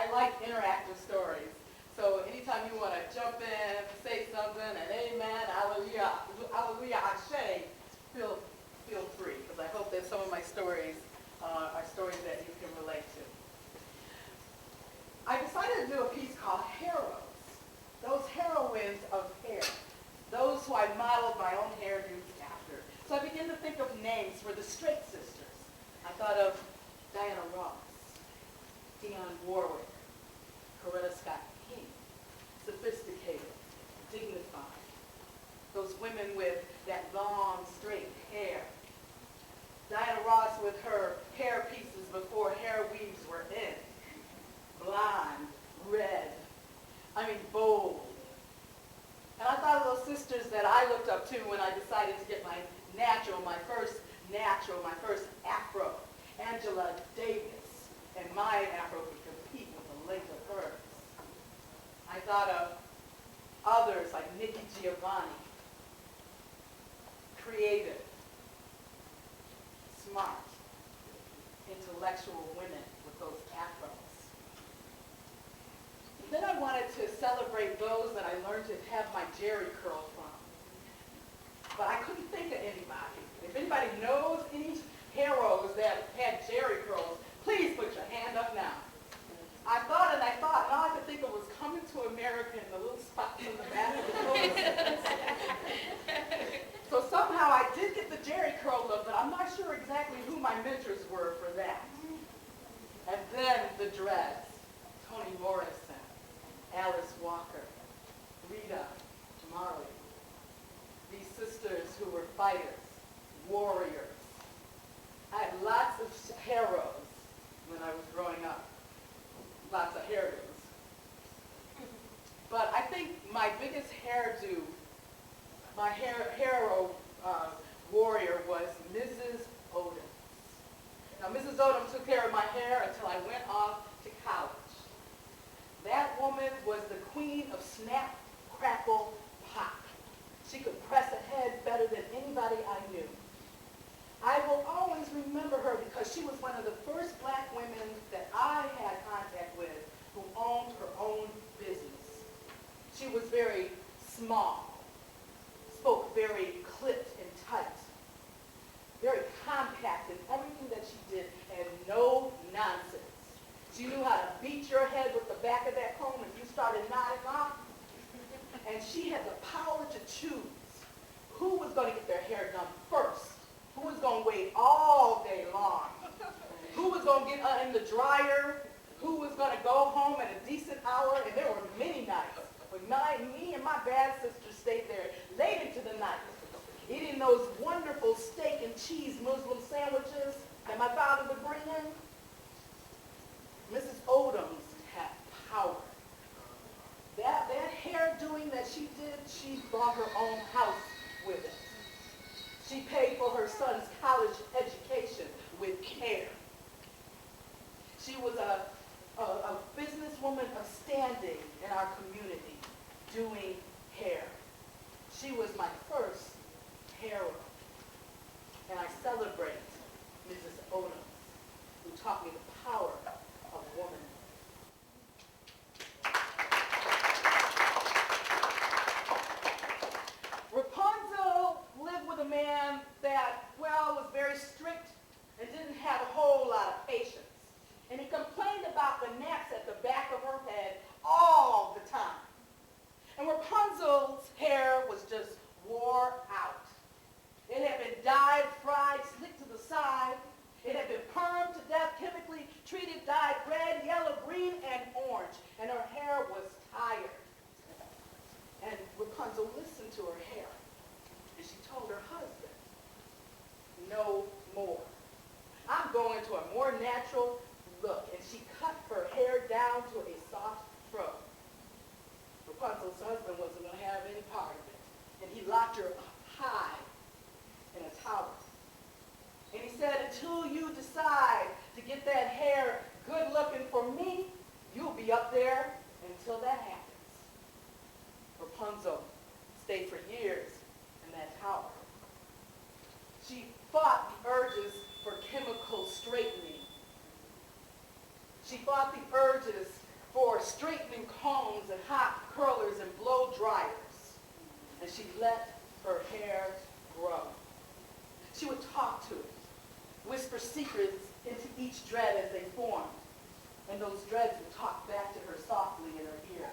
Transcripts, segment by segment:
I like interactive stories. So anytime you want to jump in, say something, and amen, hallelujah, hallelujah, ashe, feel free, because I hope that some of my stories are stories that you can relate to. I decided to do a piece called Heroes, those heroines of hair, those who I modeled my own hairdos after. So I began to think of names for the straight sisters. I thought of Diana Ross, Dionne Warwick, Coretta Scott King, sophisticated, dignified, those women with that long, straight hair. Diana Ross with her hair pieces before hair weaves were in. Blonde, red, bold. And I thought of those sisters that I looked up to when I decided to get my first afro. Angela Davis, and my afro could compete with the length of hers. I thought of others like Nikki Giovanni, creative, smart, intellectual women with those afros. And then I wanted to celebrate those that I learned to have my Jerry curl from. But I couldn't think of anybody. If anybody knows any heroes that had Jerry curls, please put your hand up now. I thought, and all I could think of was Coming to America and the little spots in the back of the clothes. So somehow I did get the Jerry curl look, but I'm not sure exactly who my mentors were for that. And then the dreads, Toni Morrison, Alice Walker, Rita Marley. These sisters who were fighters, warriors. I had lots of heroes when I was growing up. Lots of hairdos. But I think my biggest hairdo, my hero warrior was Mrs. Odom. Now, Mrs. Odom took care of my hair until I went off to college. That woman was the queen of snap, crackle, pop. She could press ahead better than anybody I knew. I will always remember her because she was one of the first black women that I had contact with who owned her own business. She was very small, spoke very clipped and tight, very compact in everything that she did, and no nonsense. She knew how to beat your head with the back of that comb if you started nodding off. And she had the power to choose who was going to get their hair done first, who was going to wait all day long, who was going to get in the dryer, who was going to go home at a decent hour. And there were many nights when me and my bad sister stayed there late into the night, eating those wonderful steak and cheese Muslim sandwiches that my father would bring in. Mrs. Odom's had power. That hair doing that she did, she bought her own house with it. She paid for her son's college education with hair. She was a businesswoman of standing in our community doing hair. She was my first hero. And I celebrate Mrs. Odom, who taught me the power of woman. Rapunzel lived with a man that, was very strict and didn't have a whole lot of patience. And he complained about the gnats at the back of her head all the time. And Rapunzel's hair was just wore out. It had been dyed, fried, slicked to the side. It had been permed to death, chemically treated, dyed red, yellow, green, and orange. And her hair was tired. And Rapunzel listened to her hair. And she told her husband, no more. I'm going to a more natural look. And she cut her hair down to a soft fro. Rapunzel's husband wasn't going to have any part of it. And he locked her high in a tower. And he said, until you decide to get that hair good looking for me, you'll be up there until that happens. Rapunzel stayed for years in that tower. She fought the urges for chemical straightening. She fought the urges for straightening combs and hot curlers and blow dryers. And she let her hair grow. She would talk to it, whisper secrets into each dread as they formed. And those dreads would talk back to her softly in her ear.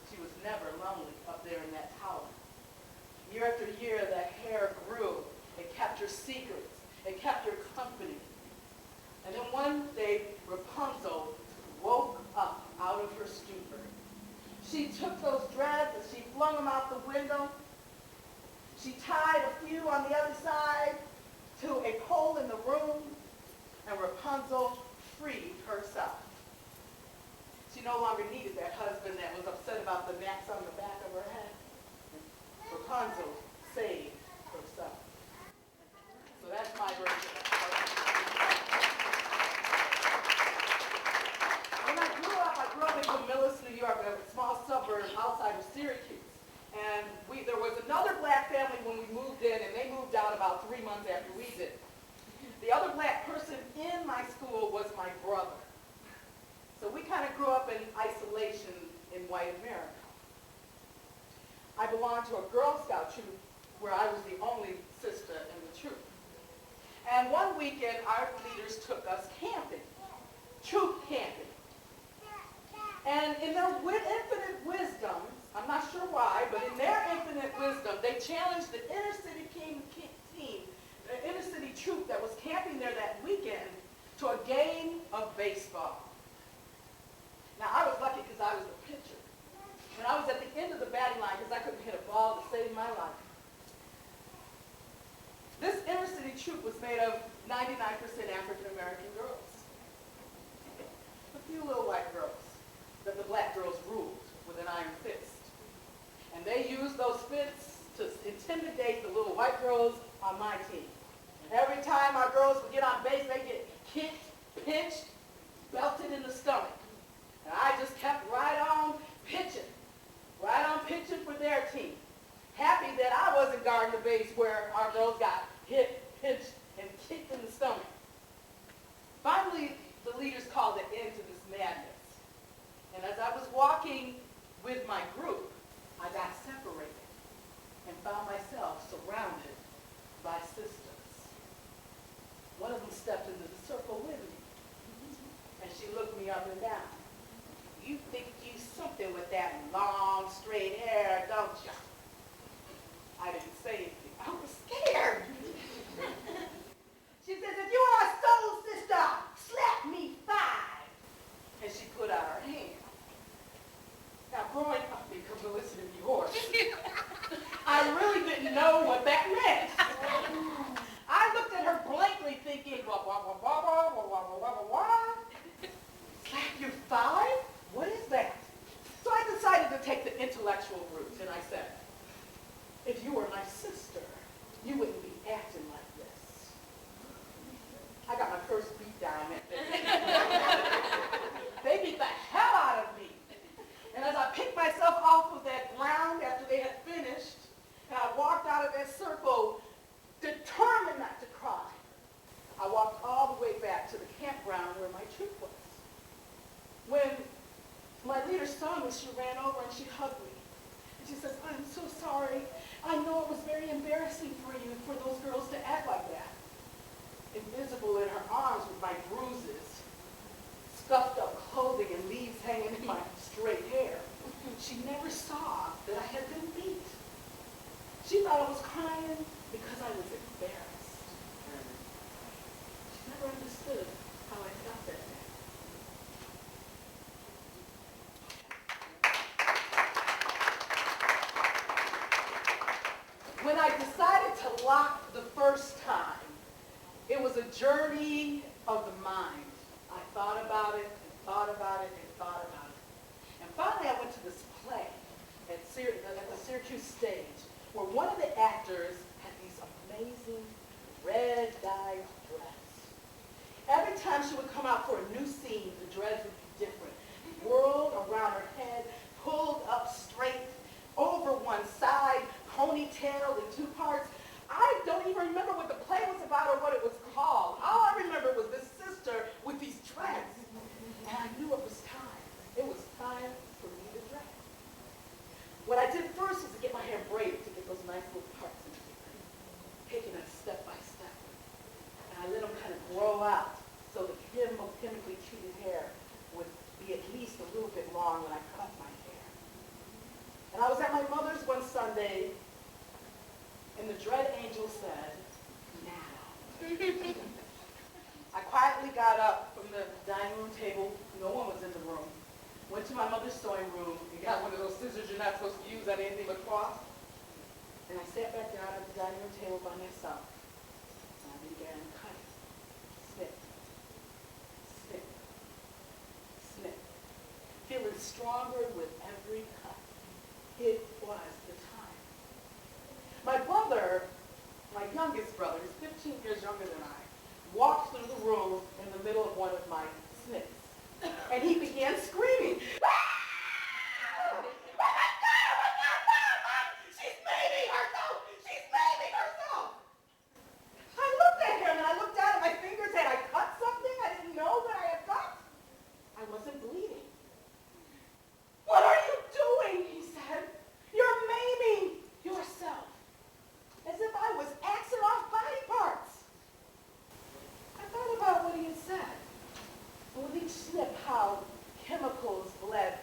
She was never lonely up there in that tower. Year after year, that hair grew. It kept her secrets. It kept her company. And then one day, Rapunzel woke up out of her stupor. She took those dreads and she flung them out the window. She tied a few on the other side to a pole in the room, and Rapunzel freed herself. She no longer needed that husband that was upset about the gnats on the back of her head. Rapunzel saved herself. So that's my version. When I grew up in Camillus, New York, a small suburb outside of Syracuse. And there was another black family when we moved in, and they moved out about 3 months after we did. The other black person in my school was my brother. So we kind of grew up in isolation in white America. I belonged to a Girl Scout troop where I was the only sister in the troop. And one weekend, our leaders took us camping, troop camping. And in their infinite wisdom, I'm not sure why, but in their infinite wisdom, they challenged the inner city team, the inner city troop that was camping there that weekend, to a game of baseball. Now, I was lucky because I was the pitcher. And I was at the end of the batting line because I couldn't hit a ball to save my life. This inner city troop was made of 99% African American girls. A few little white girls that the black girls ruled with an iron fist. And they used those fists to intimidate the little white girls on my team. And every time our girls would get on base, they'd get kicked, pinched, belted in the stomach. And I just kept right on pitching for their team. Happy that I wasn't guarding the base where our girls got hit, pinched, and kicked in the stomach. Finally, the leaders called an end to this madness. And as I was walking with my group, I got separated and found myself surrounded by sisters. One of them stepped into the circle with me, and she looked me up and down. You think you something with that long, straight hair, don't you? I didn't say anything. I was scared. She says, if you are a soul sister, slap me 5. And she put out her hand. Now, growing up in Camillus, New York, I really didn't know what that meant. I looked at her blankly thinking, wah, wah, wah, wah, wah, wah, wah, wah, wah, wah. Slap you 5? What is that? So I decided to take the intellectual route, and I said, if you were my sister, you wouldn't be acting like this. I got my first beat down that day. They beat the hell out of me. And as I picked myself off of that ground after they had finished, and I walked out of that circle, determined not to cry, I walked all the way back to the campground where my troop was. When my leader saw me, she ran over and she hugged me. And she says, I'm so sorry. I know it was very embarrassing for you, for those girls to act like that. Invisible in her arms with my bruises, scuffed up clothing and leaves hanging in my straight hair. She never saw that I had been beat. She thought I was crying because I was embarrassed. She never understood how I felt that day. When I decided to lock the first time, it was a journey of the mind. I thought about it, and thought about it, and thought about it. And finally I went to this play at the Syracuse stage where one of the actors had these amazing red-dyed dreads. Every time she would come out for a new scene, the dreads would be different. Whirled around her head, pulled up straight, over one side, ponytailed in 2 parts. I don't even remember what the play was about or what it was called. All I remember was this sister with these dreads. And I knew it was time. It was time braid to get those nice little parts in it, taking it step by step. And I let them kind of grow out so the chemically treated hair would be at least a little bit long when I cut my hair. And I was at my mother's one Sunday, and the dread angel said, now. I quietly got up from the dining room table. No one was in the room. Went to my mother's sewing room and got one of those scissors you're not supposed to use on anything but cloth. And I sat back down at the dining room table by myself. And I began cutting. Snip, snip, snip. Feeling stronger with every cut. It was the time. My brother, my youngest brother, is 15 years younger than I, walked through the room in the middle of one of my snips. And he began screaming. She's maiming herself! She's maiming herself! I looked at him and I looked down at my fingers. Had I cut something I didn't know that I had cut? I wasn't bleeding. What are you doing? He said. You're maiming yourself. As if I was axing off body parts. I thought about what he had said. And with each snip, how chemicals bled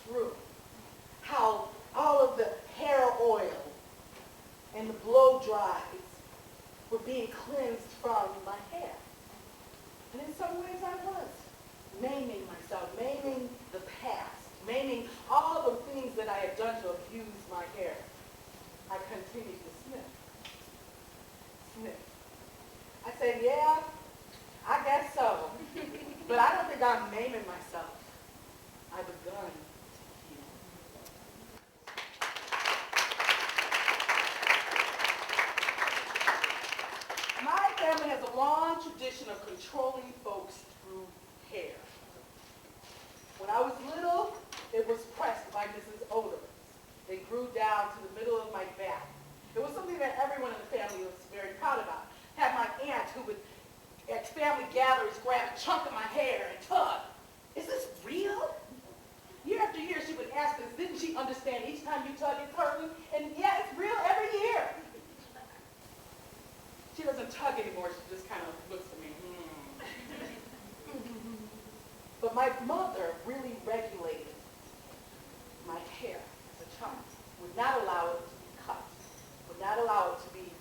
through. How all of the hair oil and the blow dries were being cleansed from my hair. And in some ways I was maiming myself, maiming the past, maiming all the things that I had done to abuse my hair. I continued to snip. Snip. I said, yeah, I guess so. But I don't think I'm maiming myself. I've begun to heal. My family has a long tradition of controlling folks through hair. When I was little, it was pressed by Mrs. Odom. It grew down to the middle of my back. It was something that everyone in the family was very proud about. Had my aunt who would, at family gatherings, grab a chunk of my hair and tug. Is this real? Year after year she would ask us, didn't she understand each time you tug it's hurting? And yeah, it's real every year. She doesn't tug anymore, she just kind of looks at me. But my mother really regulated my hair as a child. Would not allow it to be cut. Would not allow it to be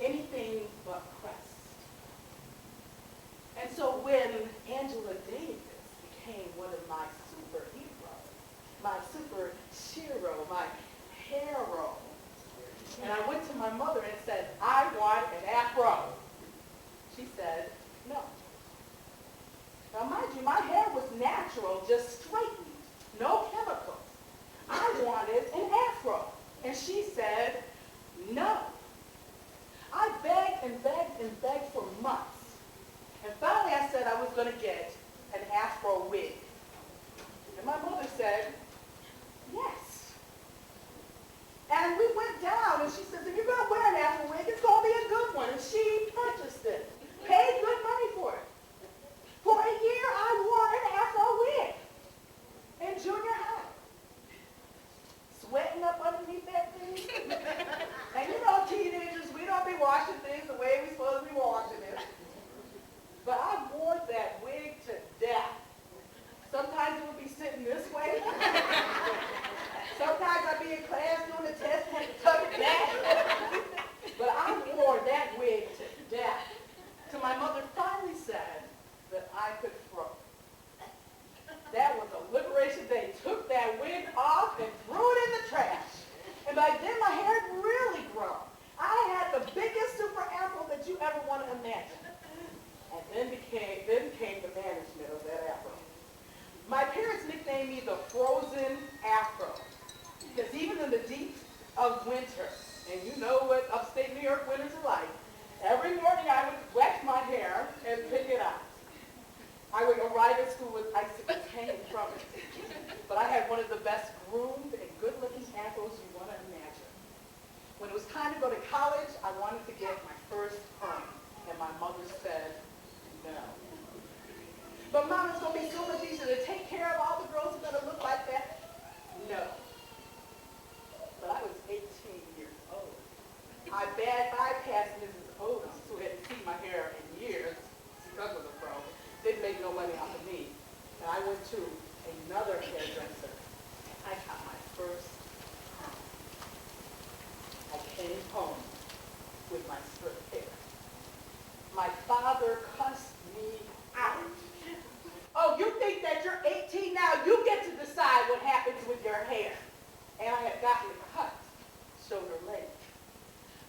anything but pressed. And so when Angela Davis became one of my superheroes, my superhero, my hero, and I went to my mother and said, I want an afro. She said, no. Now mind you, my hair was natural, just straightened, no chemicals. I wanted an afro. And she said, no. I begged and begged and begged for months. And finally I said I was going to get an afro wig. And my mother said, yes. And we went down and she said, if you're going to wear an afro wig, it's going to be a good one. And she purchased it, paid good money for it. For a year I wore an afro wig in junior high. Sweating up underneath that thing. And you know, teenagers, we don't be washing things the way we're supposed to be washing it. But I wore that wig to death. Sometimes it would be sitting this way. Sometimes I'd be in class doing the test and had to tuck it back. But I wore that wig to death. Till my mother finally said that I could throw. That was a liberation day. Took that wig off and threw it in the trash. And by then my hair had really grown. I had the biggest super afro that you ever want to imagine. And then came the management of that afro. My parents nicknamed me the frozen afro. Because even in the deep of winter, and you know what upstate New York winters are like, every morning I would wet my hair and pick it out. I would arrive at school with icicles hanging from it. But I had one of the best groomed and good-looking afros you want to imagine. When it was time to go to college, I wanted to get my first perm. And my mother said, no. But Mom, it's going to be so much easier to take care of all the girls who are going to look like that. No. But I was 18. 18 years old. I bypassed Mrs. Odom, who hadn't seen my hair in years because of the fro. Didn't make no money off of me. And I went to another hairdresser. I got my first perm. I came home with my split hair. My father cussed me out. Oh, you think that you're 18 now? You get to decide what happens with your hair. And I had gotten it cut, shoulder length.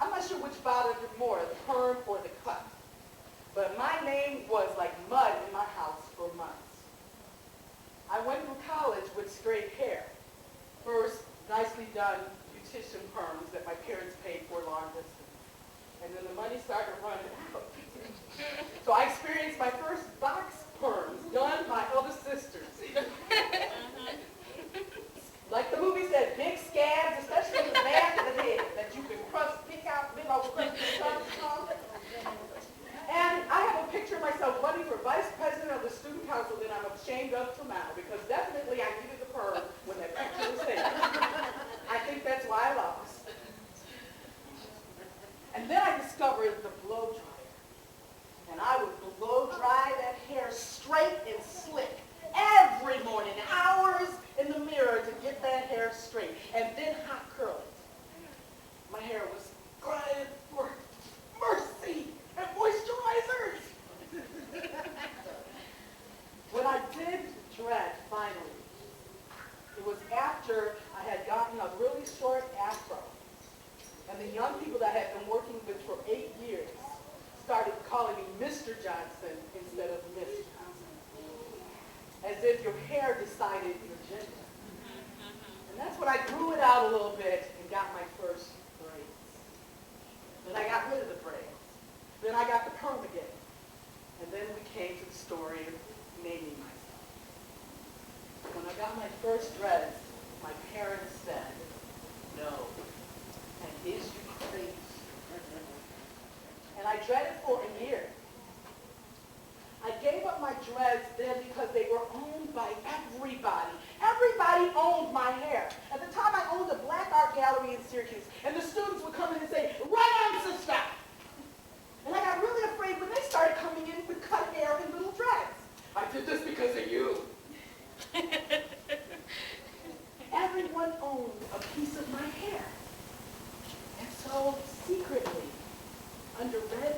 I'm not sure which bothered her more, the perm or the cut. But my name was like mud in my house for months. I went through college with straight hair. First, nicely done beautician perms that my parents paid for long distance. And then the money started running out. So I experienced my first box perms done by other sisters. Like the movie said, big scabs, especially in the back of the head, that you can pick out, and I have a picture of myself running for vice president of the student council that I'm ashamed of till now, because definitely I needed the perm when that picture was there. I think that's why I lost. And then I discovered the blow dryer. And I would blow dry that hair straight and slick every morning, hours in the mirror to get that hair straight, and then hot curl it. My hair was crying for mercy and moisturizers. When I did dread, finally, it was after I had gotten a really short afro, and the young people that I had been working with for 8 years started calling me Mr. Johnson instead of Miss Johnson, as if your hair decided your gender. And that's when I grew it out a little bit and got my first braids. Then I got rid of the braids. Then I got the perm again. And then we came to the story of naming myself. When I got my first dreads, my parents said, no. And is you crazy? And I dreaded for a year. I gave up my dreads then because they were owned by everybody. Everybody owned my hair. At the time, I owned a black art gallery in Syracuse, and the students would come in and say, "Right on, sister!" And I got really afraid when they started coming in with cut hair and little dreads. I did this because of you. Everyone owned a piece of my hair. And so, secretly, under red